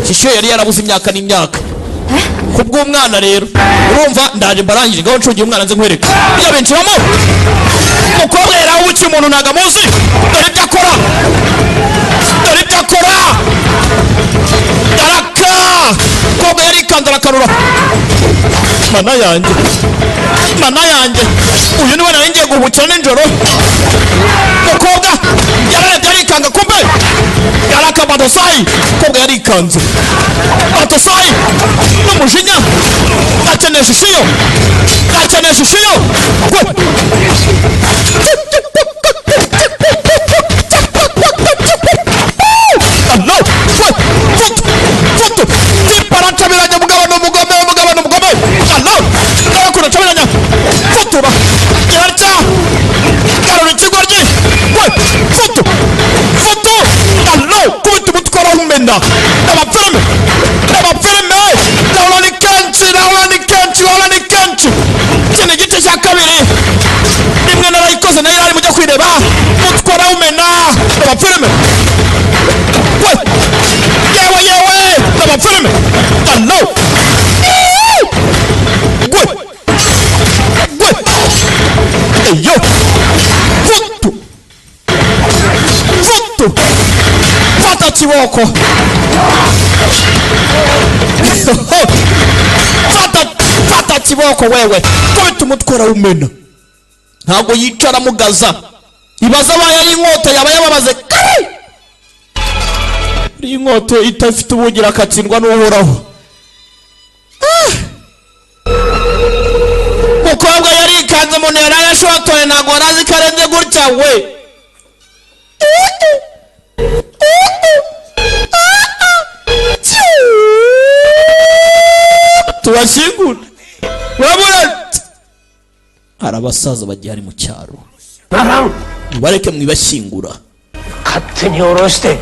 Shisho yari yarabuze imyaka n'imyaka kubw'umwana rero urumva ndaje mbarangije gaho ncungiye umwana nze nkwereka iyo benshiramo umukobwa yarawukiye umuntu ntaga muzi dore ibyo akora daraka umukobwa yari ikanze arakarura mana yanjye uyu niwe nari ngiye guhukira nijoro umukobwa yararebye arikanga kumbe yaraka badosayi umukobwa yari ikanze badosayi n'umujinya akenesha ishiyo Kene gite cya kabiri rimwe narayikoze nayo ari mujya kwireba mutwara umena abafilme yewe abafilme allo eyo futu fata kiboko fata kiboko wewe kubita umutwara umena ntabwo yicara mugaza ibaza abaye inkota yaba yababaze kare ari inkota itafite ubugira akatsindwa n'uhoraho umukobwa yari ikanze umuntu yari yashotoye ntabwo warazi karenze gutya we tubashyingura wabura hari abasaza bagiye ari mu cyaro bareke mwibashyingura勝手に下ろして